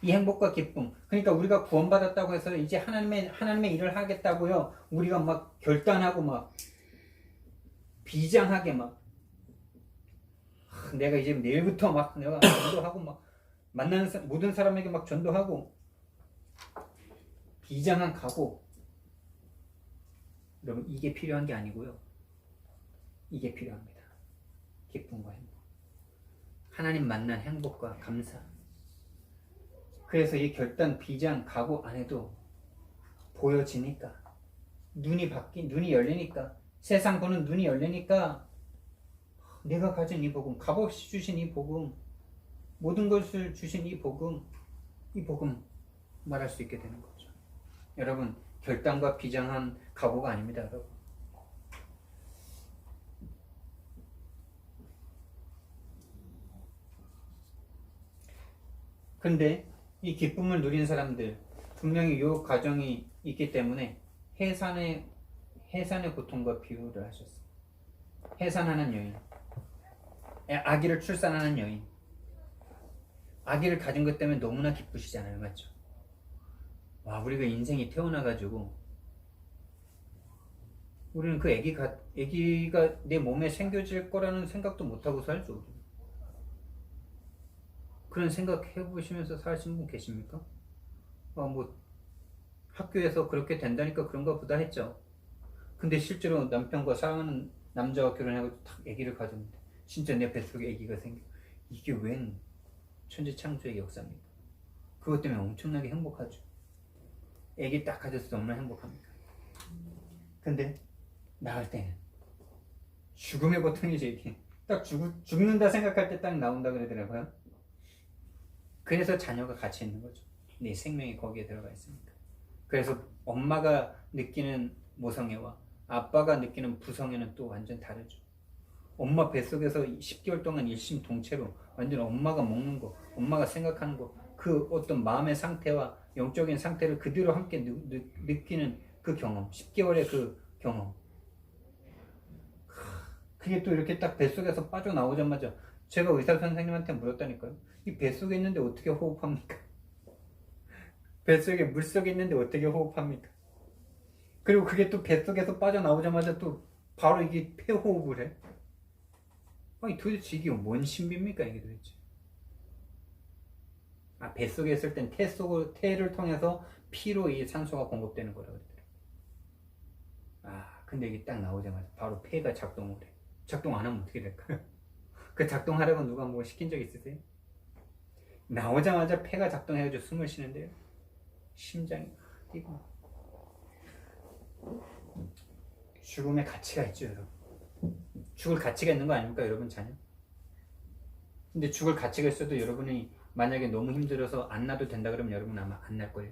이 행복과 기쁨, 그러니까 우리가 구원받았다고 해서 이제 하나님의 일을 하겠다고요, 우리가 막 결단하고 막 비장하게 막 내가 이제 내일부터 막 내가 전도하고 막 만나는 모든 사람에게 막 전도하고 비장한 각오, 여러분 이게 필요한 게 아니고요, 이게 필요합니다. 기쁨과 행복, 하나님 만난 행복과 감사. 그래서 이 결단, 비장, 각오 안 해도 보여지니까, 눈이 열리니까, 세상 보는 눈이 열리니까 내가 가진 이 복음, 값없이 주신 이 복음, 모든 것을 주신 이 복음 말할 수 있게 되는 거죠. 여러분, 결단과 비장한 각오가 아닙니다, 여러분. 근데 이 기쁨을 누린 사람들, 분명히 이 과정이 있기 때문에 해산의 고통과 비유를 하셨어요. 해산하는 여인, 아기를 출산하는 여인, 아기를 가진 것 때문에 너무나 기쁘시잖아요, 맞죠? 와, 우리가 인생이 태어나가지고 우리는 그 아기가 내 몸에 생겨질 거라는 생각도 못하고 살죠. 그런 생각 해보시면서 사신 분 계십니까? 뭐 학교에서 그렇게 된다니까 그런가 보다 했죠. 근데 실제로 남편과 사랑하는 남자와 결혼하고 딱 아기를 가졌는데 진짜 내 뱃속에 아기가 생겨. 이게 웬 천지창조의 역사입니까? 그것 때문에 엄청나게 행복하죠. 아기 딱 가졌을 때 얼마나 행복합니까? 근데 나갈 때는 죽음의 고통이죠. 이게 딱 죽는다 생각할 때 딱 나온다 그러더라고요. 그래서 자녀가 같이 있는 거죠. 네 생명이 거기에 들어가 있으니까. 그래서 엄마가 느끼는 모성애와 아빠가 느끼는 부성애는 또 완전 다르죠. 엄마 뱃속에서 10개월 동안 일심동체로 완전 엄마가 먹는 거, 엄마가 생각하는 거, 그 어떤 마음의 상태와 영적인 상태를 그대로 함께 느끼는 그 경험, 10개월의 그 경험. 그게 또 이렇게 딱 뱃속에서 빠져나오자마자 제가 의사 선생님한테 물었다니까요. 이 뱃속에 있는데 어떻게 호흡합니까? 뱃속에 물속에 있는데 어떻게 호흡합니까? 그리고 그게 또 뱃속에서 빠져나오자마자 또 바로 이게 폐호흡을 해. 아니 도대체 이게 뭔 신비입니까 이게 도대체? 아, 뱃속에 있을 땐 태를 통해서 피로 이 산소가 공급되는 거라고 그러더라고요. 아, 근데 이게 딱 나오자마자 바로 폐가 작동을 해. 작동 안 하면 어떻게 될까요? 그 작동하라고 누가 뭐 시킨 적 있으세요? 나오자마자 폐가 작동해가지고 숨을 쉬는데요. 심장이 뛰고. 죽음의 가치가 있죠, 여러분. 죽을 가치가 있는 거 아닙니까, 여러분 자녀? 근데 죽을 가치가 있어도 여러분이 만약에 너무 힘들어서 안 놔도 된다 그러면 여러분 아마 안 날 거예요.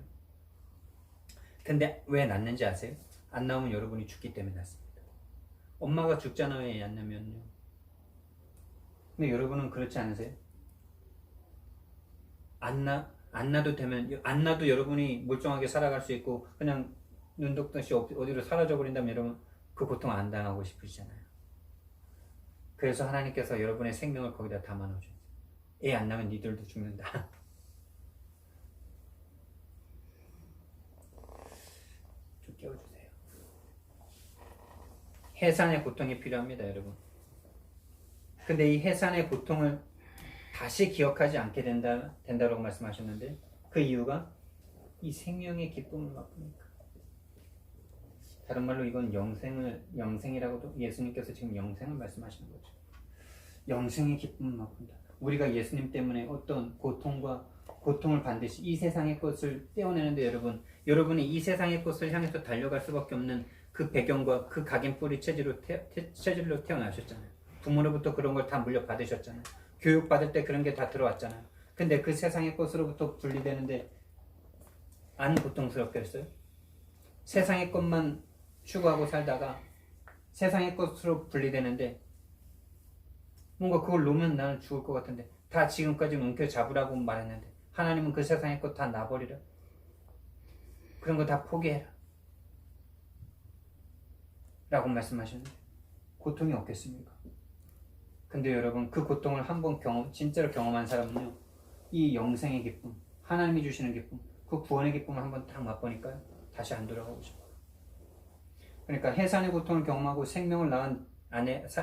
근데 왜 낳는지 아세요? 안 나오면 여러분이 죽기 때문에 낳습니다. 엄마가 죽잖아요, 애 안 낳으면요. 근데 여러분은 그렇지 않으세요? 안 놔도 되면, 안 놔도 여러분이 멀쩡하게 살아갈 수 있고 그냥 눈독듯이 어디로 사라져 버린다면 여러분 그 고통 안 당하고 싶으시잖아요. 그래서 하나님께서 여러분의 생명을 거기다 담아 놓으셨어요. 애 안 낳으면 니들도 죽는다. 좀 깨워주세요. 해산의 고통이 필요합니다, 여러분. 근데 이 해산의 고통을 다시 기억하지 않게 된다고 말씀하셨는데 그 이유가 이 생명의 기쁨을 맛보니까. 다른 말로 이건 영생이라고도 예수님께서 지금 영생을 말씀하시는 거죠. 영생의 기쁨을 맛본다. 우리가 예수님 때문에 어떤 고통을 반드시 이 세상의 것을 떼어내는데 여러분이 이 세상의 것을 향해서 달려갈 수밖에 없는 그 배경과 그 각인 뿌리 체질로 태어나셨잖아요. 부모로부터 그런 걸 다 물려받으셨잖아요. 교육받을 때 그런 게 다 들어왔잖아요. 근데 그 세상의 것으로부터 분리되는데 안 고통스럽겠어요? 세상의 것만 추구하고 살다가 세상의 것으로 분리되는데 뭔가 그걸 놓으면 나는 죽을 것 같은데 다 지금까지 움켜잡으라고 말했는데 하나님은 그 세상의 것 다 놔버리라. 그런 거 다 포기해라. 라고 말씀하셨는데 고통이 없겠습니까? 근데 여러분 그 고통을 한번 진짜로 경험한 사람은요 이 영생의 기쁨, 하나님이 주시는 기쁨, 그 구원의 기쁨을 한번 딱 맛보니까요 다시 안 돌아가고 싶어요. 그러니까 해산의 고통을 경험하고 생명을 낳은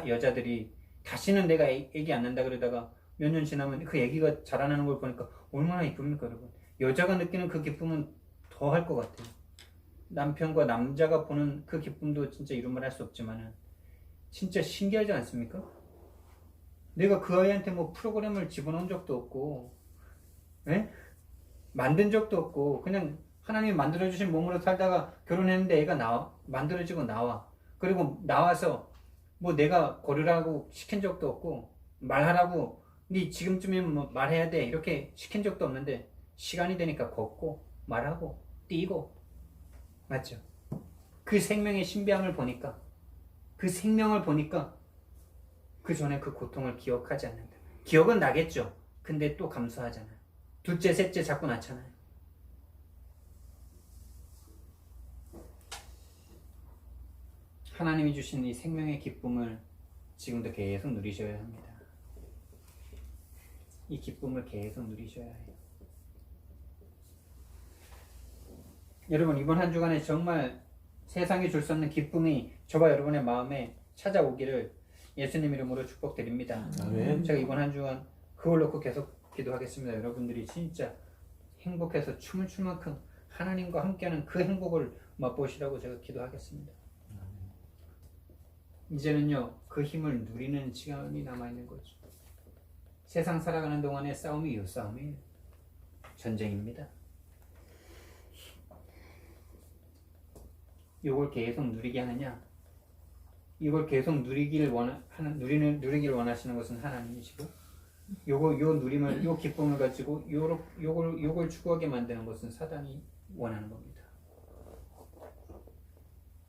여자들이 다시는 내가 애기 안 낳는다 그러다가 몇 년 지나면 그 애기가 자라나는 걸 보니까 얼마나 이쁩니까 여러분. 여자가 느끼는 그 기쁨은 더 할 것 같아요. 남편과 남자가 보는 그 기쁨도 진짜 이루 말할 수 없지만은 진짜 신기하지 않습니까? 내가 그 아이한테 뭐 프로그램을 집어넣은 적도 없고 에? 만든 적도 없고 그냥 하나님이 만들어주신 몸으로 살다가 결혼했는데 애가 만들어지고 나와. 그리고 나와서 뭐 내가 걸으라고 시킨 적도 없고 말하라고 네 지금쯤이면 뭐 말해야 돼 이렇게 시킨 적도 없는데 시간이 되니까 걷고 말하고 뛰고 맞죠? 그 생명의 신비함을 보니까 그 생명을 보니까 그 전에 그 고통을 기억하지 않는다. 기억은 나겠죠. 근데 또 감수하잖아요. 둘째 셋째 자꾸 낳잖아요. 하나님이 주신 이 생명의 기쁨을 지금도 계속 누리셔야 합니다. 이 기쁨을 계속 누리셔야 해요. 여러분 이번 한 주간에 정말 세상이 줄 수 없는 기쁨이 저와 여러분의 마음에 찾아오기를 예수님 이름으로 축복드립니다. 아멘. 제가 이번 한 주간 그걸 놓고 계속 기도하겠습니다. 여러분들이 진짜 행복해서 춤을 출 만큼 하나님과 함께하는 그 행복을 맛보시라고 제가 기도하겠습니다. 이제는요 그 힘을 누리는 시간이 남아있는 거죠. 세상 살아가는 동안의 싸움이 이 싸움이에요. 전쟁입니다. 이걸 계속 누리게 하느냐? 이걸 계속 누리기를 원하시는 것은 하나님이시고, 요 누림을, 요 기쁨을 가지고 요걸 추구하게 만드는 것은 사단이 원하는 겁니다.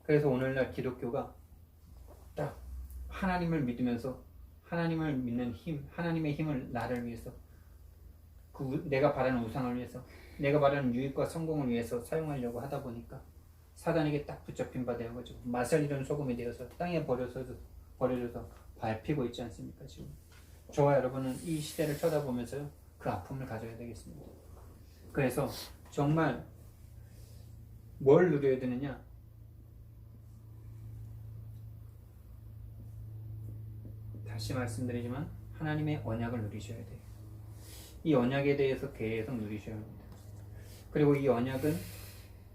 그래서 오늘날 기독교가 딱 하나님을 믿으면서 하나님을 믿는 힘, 하나님의 힘을 나를 위해서, 내가 바라는 우상을 위해서, 내가 바라는 유익과 성공을 위해서 사용하려고 하다 보니까 사단에게 딱 붙잡힌 바 되어가지고 맛을 잃은 소금이 되어서 땅에 버려져서 밟히고 있지 않습니까? 지금 저와 여러분은 이 시대를 쳐다보면서요 그 아픔을 가져야 되겠습니다. 그래서 정말 뭘 누려야 되느냐? 다시 말씀드리지만 하나님의 언약을 누리셔야 돼요. 이 언약에 대해서 계속 누리셔야 합니다. 그리고 이 언약은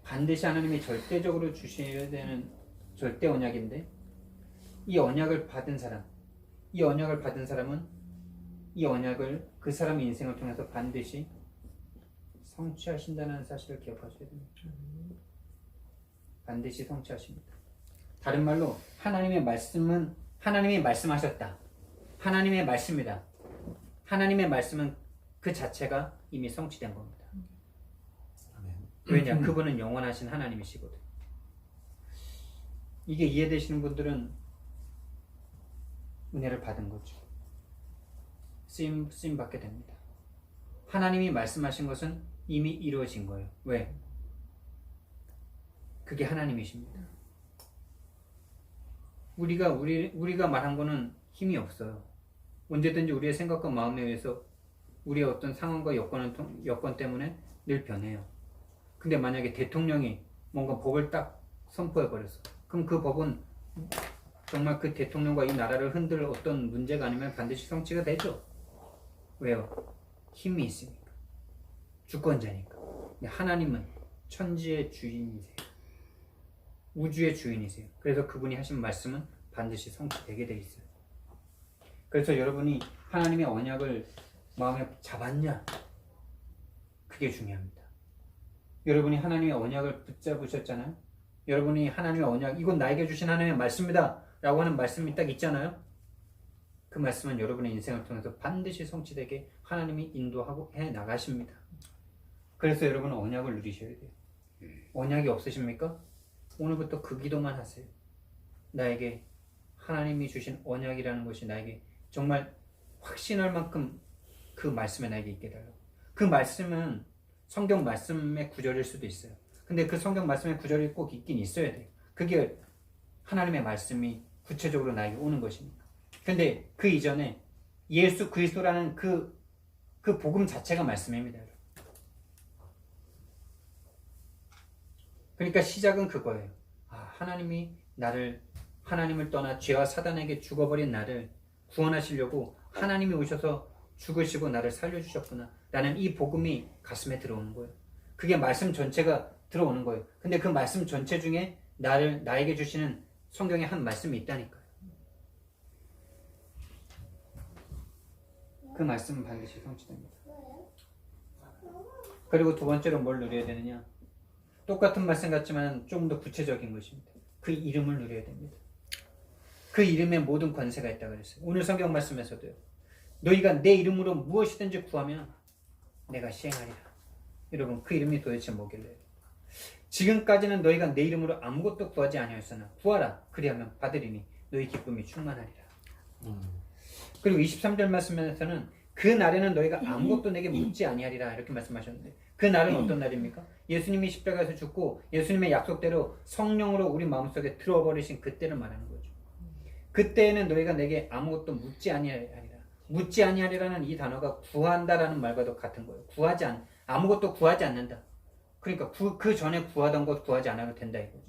반드시 하나님이 절대적으로 주셔야 되는 절대 언약인데, 이 언약을 받은 사람은 이 언약을 그 사람의 인생을 통해서 반드시 성취하신다는 사실을 기억하셔야 됩니다. 반드시 성취하십니다. 다른 말로 하나님의 말씀은 하나님이 말씀하셨다. 하나님의 말씀이다. 하나님의 말씀은 그 자체가 이미 성취된 겁니다. 왜냐? 그분은 영원하신 하나님이시거든. 이게 이해되시는 분들은 은혜를 받은 거죠. 쓰임 받게 됩니다. 하나님이 말씀하신 것은 이미 이루어진 거예요. 왜? 그게 하나님이십니다. 우리가 말한 거는 힘이 없어요. 언제든지 우리의 생각과 마음에 의해서 우리의 어떤 상황과 여건 때문에 늘 변해요. 근데 만약에 대통령이 뭔가 법을 딱 선포해버렸어. 그럼 그 법은 정말 그 대통령과 이 나라를 흔들 어떤 문제가 아니면 반드시 성취가 되죠. 왜요? 힘이 있으니까. 주권자니까. 근데 하나님은 천지의 주인이세요. 우주의 주인이세요. 그래서 그분이 하신 말씀은 반드시 성취되게 돼 있어요. 그래서 여러분이 하나님의 언약을 마음에 잡았냐? 그게 중요합니다. 여러분이 하나님의 언약을 붙잡으셨잖아요. 여러분이 하나님의 언약, 이건 나에게 주신 하나님의 말씀이다 라고 하는 말씀이 딱 있잖아요. 그 말씀은 여러분의 인생을 통해서 반드시 성취되게 하나님이 인도하고 해 나가십니다. 그래서 여러분은 언약을 누리셔야 돼요. 언약이 없으십니까? 오늘부터 그 기도만 하세요. 나에게 하나님이 주신 언약이라는 것이 나에게 정말 확신할 만큼 그 말씀에 나에게 있게 달라고. 그 말씀은 성경 말씀의 구절일 수도 있어요. 근데 그 성경 말씀의 구절이 꼭 있긴 있어야 돼요. 그게 하나님의 말씀이 구체적으로 나에게 오는 것입니다. 근데 그 이전에 예수 그리스도라는 그 복음 자체가 말씀입니다. 그러니까 시작은 그거예요. 하나님을 떠나 죄와 사단에게 죽어버린 나를 구원하시려고 하나님이 오셔서 죽으시고 나를 살려주셨구나 라는 이 복음이 가슴에 들어오는 거예요. 그게 말씀 전체가 들어오는 거예요. 근데 그 말씀 전체 중에 나에게 주시는 성경의 한 말씀이 있다니까요. 그 말씀은 반드시 성취됩니다. 그리고 두 번째로 뭘 누려야 되느냐? 똑같은 말씀 같지만 조금 더 구체적인 것입니다. 그 이름을 누려야 됩니다. 그 이름에 모든 권세가 있다고 그랬어요. 오늘 성경 말씀에서도요. 너희가 내 이름으로 무엇이든지 구하면 내가 시행하리라. 여러분, 그 이름이 도대체 뭐길래? 지금까지는 너희가 내 이름으로 아무것도 구하지 아니하였으나 구하라. 그리하면 받으리니 너희 기쁨이 충만하리라. 그리고 23절 말씀에서는 그 날에는 너희가 아무것도 내게 묻지 아니하리라 이렇게 말씀하셨는데, 그 날은 어떤 날입니까? 예수님이 십자가에서 죽고 예수님의 약속대로 성령으로 우리 마음속에 들어버리신 그때를 말하는 거죠. 그때에는 너희가 내게 아무것도 묻지 아니하리라. 묻지 아니하리라는 이 단어가 구한다라는 말과도 같은 거예요. 아무것도 구하지 않는다. 그러니까 그 전에 구하던 것 구하지 않아도 된다 이거죠.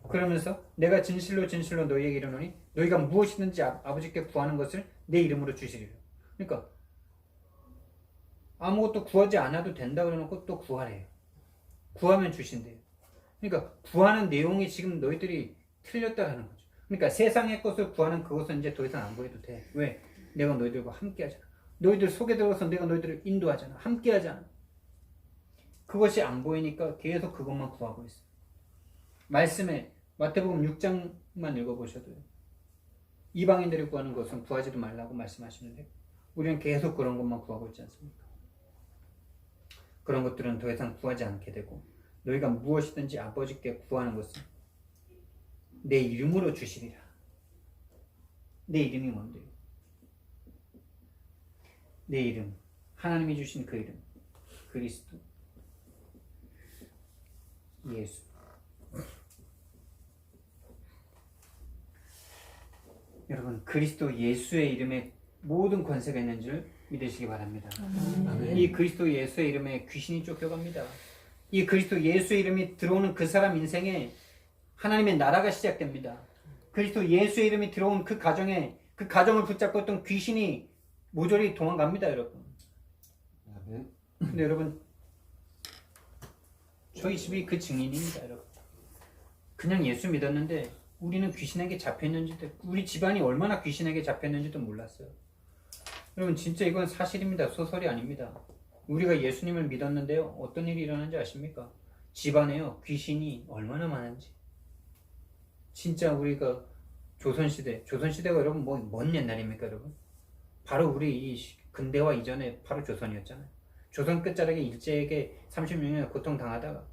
그러면서 내가 진실로 너희에게 이르노니 너희가 무엇이든지 아버지께 구하는 것을 내 이름으로 주시리라. 그러니까 아무것도 구하지 않아도 된다 그러놓고 또 구하래요. 구하면 주신대요. 그러니까 구하는 내용이 지금 너희들이 틀렸다라는 거죠. 그러니까 세상의 것을 구하는 그것은 이제 더 이상 안 구해도 돼. 왜? 내가 너희들과 함께 하잖아. 너희들 속에 들어가서 내가 너희들을 인도하잖아. 함께 하잖아. 그것이 안 보이니까 계속 그것만 구하고 있어. 말씀에 마태복음 6장만 읽어보셔도요. 이방인들이 구하는 것은 구하지도 말라고 말씀하시는데 우리는 계속 그런 것만 구하고 있지 않습니까? 그런 것들은 더 이상 구하지 않게 되고 너희가 무엇이든지 아버지께 구하는 것은 내 이름으로 주시리라. 내 이름이 뭔데요? 내 이름, 하나님이 주신 그 이름, 그리스도, 예수. 여러분, 그리스도 예수의 이름에 모든 권세가 있는 줄 믿으시기 바랍니다. 아멘. 이 그리스도 예수의 이름에 귀신이 쫓겨갑니다. 이 그리스도 예수의 이름이 들어오는 그 사람 인생에 하나님의 나라가 시작됩니다. 그리스도 예수의 이름이 들어온 그 가정에 그 가정을 붙잡고 있던 귀신이 모조리 도망갑니다, 여러분. 아멘. 근데 여러분, 저희 집이 그 증인입니다, 여러분. 그냥 예수 믿었는데 우리는 귀신에게 잡혔는지도, 우리 집안이 얼마나 귀신에게 잡혔는지도 몰랐어요. 여러분, 진짜 이건 사실입니다. 소설이 아닙니다. 우리가 예수님을 믿었는데요, 어떤 일이 일어난지 아십니까? 집안에요, 귀신이 얼마나 많은지. 진짜 우리가 조선시대가 여러분 먼 옛날입니까, 여러분? 바로 우리 이 근대화 이전에 바로 조선이었잖아요. 조선 끝자락에 일제에게 36년 고통 당하다가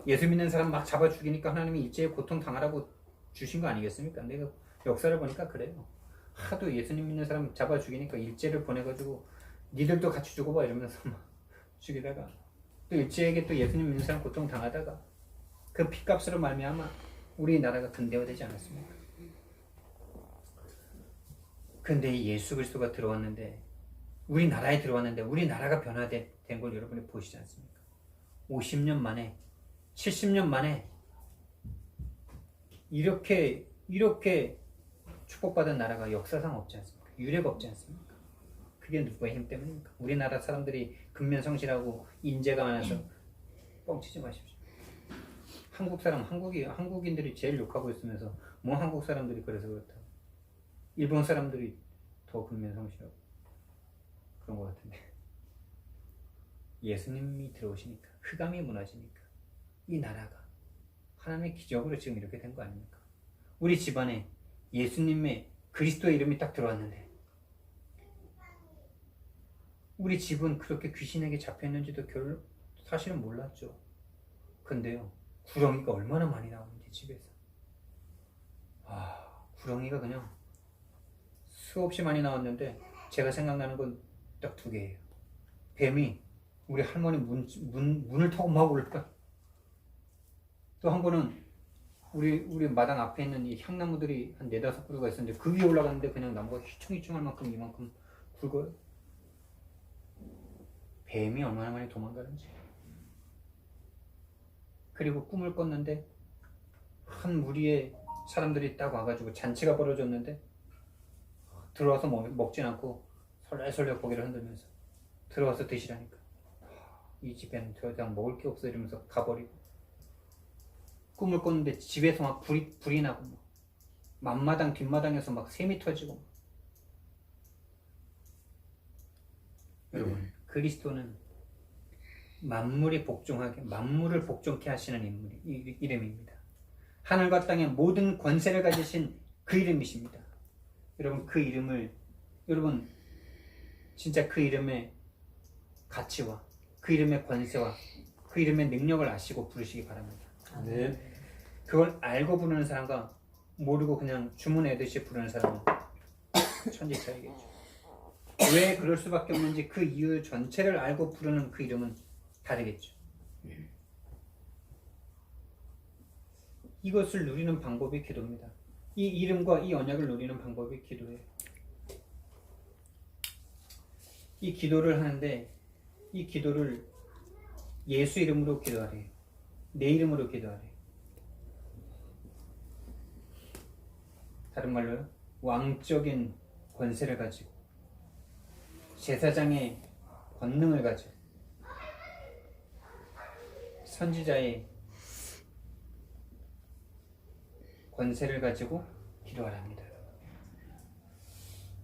예수 믿는 사람 막 잡아 죽이니까 하나님이 일제에 고통 당하라고 주신 거 아니겠습니까? 내가 역사를 보니까 그래요. 하도 예수님 믿는 사람 잡아 죽이니까 일제를 보내가지고 니들도 같이 죽어봐 이러면서 막 죽이다가 또 일제에게 또 예수님 믿는 사람 고통 당하다가 그 피값으로 말미암아 우리나라가 근대화되지 않았습니까? 근데 이 예수 그리스도가 들어왔는데 우리나라에 들어왔는데 우리나라가 변화된 걸 여러분이 보시지 않습니까? 50년 만에 70년 만에 이렇게 축복받은 나라가 역사상 없지 않습니까? 유례가 없지 않습니까? 그게 누구의 힘 때문입니까? 우리나라 사람들이 근면성실하고 인재가 많아서 뻥치지 마십시오. 한국인들이 제일 욕하고 있으면서 뭐 한국 사람들이 그래서 그렇다. 일본 사람들이 더 근면성실하고 그런 것 같은데 예수님이 들어오시니까 흑암이 무너지니까 이 나라가 하나님의 기적으로 지금 이렇게 된 거 아닙니까? 우리 집안에 예수님의 그리스도의 이름이 딱 들어왔는데 우리 집은 그렇게 귀신에게 잡혔는지도 사실은 몰랐죠. 근데요, 구렁이가 얼마나 많이 나오는지 집에서 구렁이가 그냥 수없이 많이 나왔는데 제가 생각나는 건 딱 2개예요. 뱀이 우리 할머니 문을 타고 막 올라가. 또 한 번은 우리 마당 앞에 있는 이 향나무들이 한 4-5그루가 있었는데 그 위에 올라갔는데 그냥 나무가 휘청휘청할 만큼 이만큼 굵어요. 뱀이 얼마나 많이 도망가는지. 그리고 꿈을 꿨는데 한 무리의 사람들이 딱 와가지고 잔치가 벌어졌는데 들어와서 먹진 않고 설레설레 고개를 흔들면서 들어와서 드시라니까 이 집에는 더 이상 먹을 게 없어 이러면서 가버리고 꿈을 꿨는데 집에서 막 불이 나고 막 앞마당 뒷마당에서 막 샘이 터지고 여러분 그리스도는 만물을 복종케 하시는 이름입니다. 하늘과 땅의 모든 권세를 가지신 그 이름이십니다. 여러분 그 이름을 진짜 그 이름의 가치와 그 이름의 권세와 그 이름의 능력을 아시고 부르시기 바랍니다. 네. 그걸 알고 부르는 사람과 모르고 그냥 주문하듯이 부르는 사람은 천지 차이겠죠. 왜 그럴 수밖에 없는지 그 이유 전체를 알고 부르는 그 이름은 다르겠죠. 이것을 누리는 방법이 기도입니다. 이 이름과 이 언약을 누리는 방법이 기도예요. 이 기도를 하는데 이 기도를 예수 이름으로 기도하래요. 내 이름으로 기도하래요. 다른 말로요, 왕적인 권세를 가지고 제사장의 권능을 가지고 선지자의 권세를 가지고 기도하랍니다.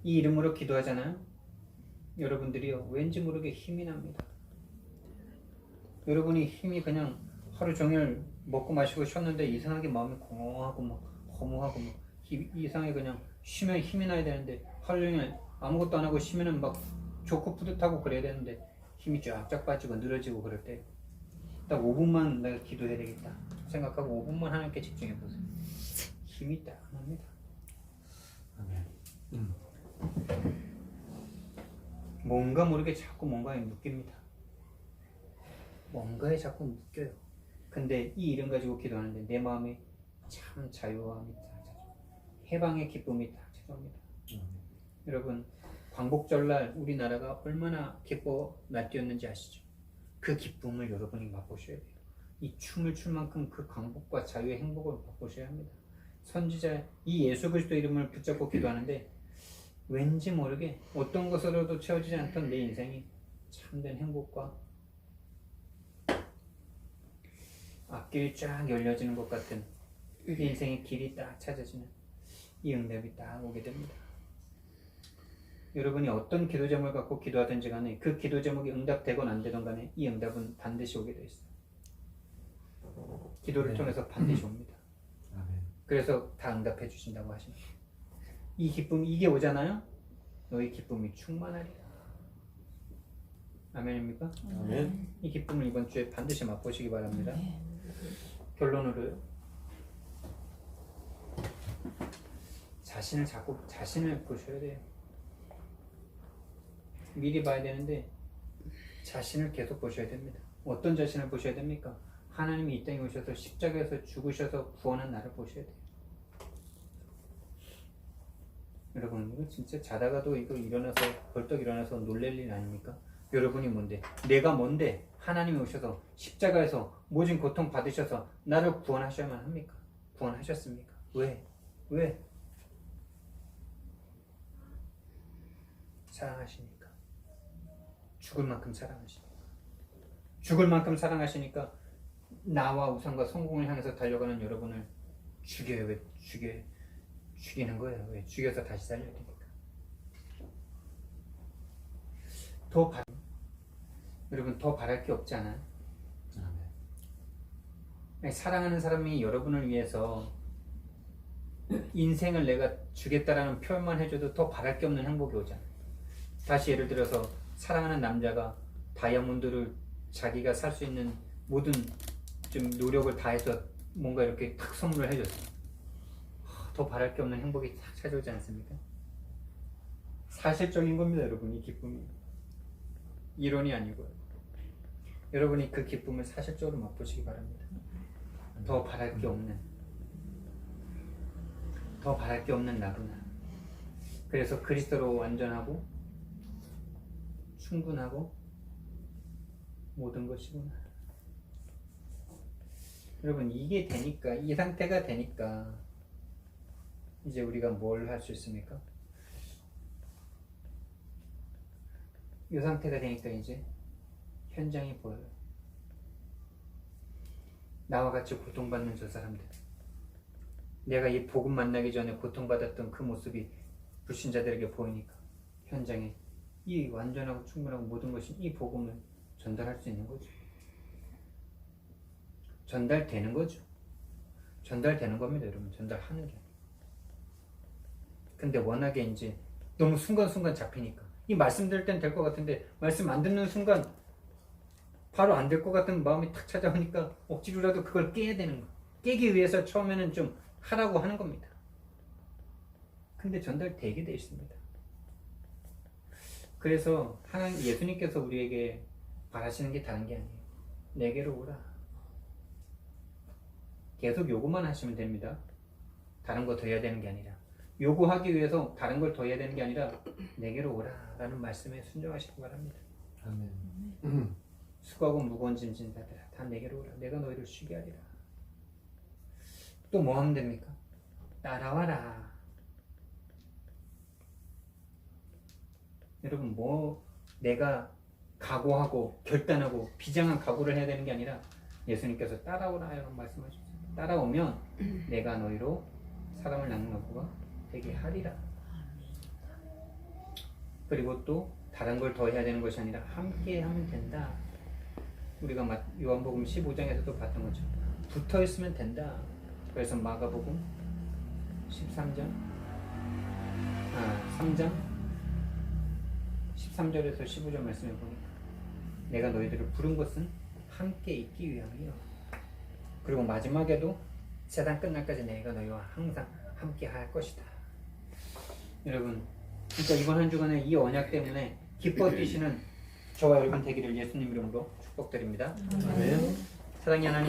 이 이름으로 기도하잖아요. 여러분들이요, 왠지 모르게 힘이 납니다. 여러분이 힘이 그냥 하루 종일 먹고 마시고 쉬었는데 이상하게 마음이 공허하고 막 허무하고 막 이상하게 그냥 쉬면 힘이 나야 되는데 하루 종일 아무것도 안 하고 쉬면은 막 좋고 뿌듯하고 그래야 되는데 힘이 쫙쫙 빠지고 늘어지고 그럴 때 딱 5분만 내가 기도해야 되겠다 생각하고 5분만 하나님께 집중해 보세요. 힘이 딱 납니다. 뭔가 모르게 자꾸 뭔가에 묶입니다. 뭔가에 자꾸 묶여요. 근데 이 이름 가지고 기도하는데 내 마음에 참 자유함이 딱 찾아요. 해방의 기쁨이 딱 찾아옵니다. 여러분 광복절날 우리나라가 얼마나 기뻐 날뛰었는지 아시죠? 그 기쁨을 여러분이 맛보셔야 돼요. 이 춤을 출 만큼 그 광복과 자유의 행복을 맛보셔야 합니다. 선지자 이 예수 그리스도 이름을 붙잡고 기도하는데 왠지 모르게 어떤 것으로도 채워지지 않던 내 인생이 참된 행복과 앞길이 쫙 열려지는 것 같은 내 인생의 길이 딱 찾아지는 이 응답이 딱 오게 됩니다. 여러분이 어떤 기도 제목을 갖고 기도하든지 간에 그 기도 제목이 응답되건 안 되든 간에 이 응답은 반드시 오게 돼 있어요. 기도를 통해서 반드시 옵니다. 아멘. 그래서 다 응답해 주신다고 하십니다. 이 기쁨 이게 오잖아요. 너희 기쁨이 충만하리라. 아멘입니까? 아멘. 이 기쁨을 이번 주에 반드시 맛보시기 바랍니다. 결론으로요. 자신을 보셔야 돼요. 미리 봐야 되는데 자신을 계속 보셔야 됩니다. 어떤 자신을 보셔야 됩니까? 하나님이 이 땅에 오셔서 십자가에서 죽으셔서 구원한 나를 보셔야 돼요. 여러분 이거 진짜 자다가도 이거 일어나서 벌떡 일어나서 놀랄 일 아닙니까? 여러분이 뭔데? 내가 뭔데? 하나님이 오셔서 십자가에서 모진 고통 받으셔서 나를 구원하셔야만 합니까? 구원하셨습니까? 왜? 왜? 사랑하시니까. 죽을 만큼 사랑하시니까. 죽을 만큼 사랑하시니까 나와 우상과 성공을 향해서 달려가는 여러분을 죽여요. 왜 죽이는 거예요? 왜? 죽여서 다시 살려야 되니까. 여러분 더 바랄 게 없지 않아요? 아멘. 사랑하는 사람이 여러분을 위해서 인생을 내가 주겠다라는 표현만 해줘도 더 바랄 게 없는 행복이 오잖아요. 다시 예를 들어서 사랑하는 남자가 다이아몬드를 자기가 살 수 있는 모든 좀 노력을 다해서 뭔가 이렇게 탁 선물을 해줬어요. 더 바랄 게 없는 행복이 탁 찾아오지 않습니까? 사실적인 겁니다, 여러분. 이 기쁨이 이론이 아니고요. 여러분이 그 기쁨을 사실적으로 맛보시기 바랍니다. 더 바랄 게 없는 나구나. 그래서 그리스도로 완전하고 충분하고 모든 것이구나. 여러분 이게 되니까, 이 상태가 되니까 이제 우리가 뭘 할 수 있습니까? 이 상태가 되니까 이제 현장이 보여요. 나와 같이 고통받는 저 사람들, 내가 이 복음 만나기 전에 고통받았던 그 모습이 불신자들에게 보이니까 현장에 이 완전하고 충분하고 모든 것이 이 복음을 전달할 수 있는 거죠. 전달되는 거죠. 전달되는 겁니다, 여러분. 전달하는 게. 근데 워낙에 이제 너무 순간순간 잡히니까 이 말씀 들을 땐 될 것 같은데 말씀 안 듣는 순간 바로 안 될 것 같은 마음이 탁 찾아오니까 억지로라도 그걸 깨야 되는 거. 깨기 위해서 처음에는 좀 하라고 하는 겁니다. 근데 전달되게 돼 있습니다. 그래서 하나님, 예수님께서 우리에게 바라시는 게 다른 게 아니에요. 내게로 오라. 계속 요구만 하시면 됩니다. 다른 거 더 해야 되는 게 아니라, 요구하기 위해서 다른 걸 더 해야 되는 게 아니라 내게로 오라 라는 말씀에 순종하시기 바랍니다. 아멘. 수고하고 무거운 짐진 자들아 다 내게로 오라. 내가 너희를 쉬게 하리라. 또 뭐 하면 됩니까? 따라와라. 여러분 뭐 내가 각오하고 결단하고 비장한 각오를 해야 되는 게 아니라 예수님께서 따라오라 라고 말씀하셨어요. 따라오면 내가 너희로 사람을 낳는 어부가 되게 하리라. 그리고 또 다른 걸 더 해야 되는 것이 아니라 함께 하면 된다. 우리가 요한복음 15장에서도 봤던 것처럼 붙어 있으면 된다. 그래서 마가복음 3장 13절에서 15절 말씀해 보니까 내가 너희들을 부른 것은 함께 있기 위함이요. 그리고 마지막에도 세상 끝날까지 내가 너희와 항상 함께 할 것이다. 여러분, 그러니까 이번 한 주간에 이 언약 때문에 기뻐 뛰시는 저와 여러분 되기를 예수님 이름으로 축복드립니다. 아멘. 사랑의 하나님,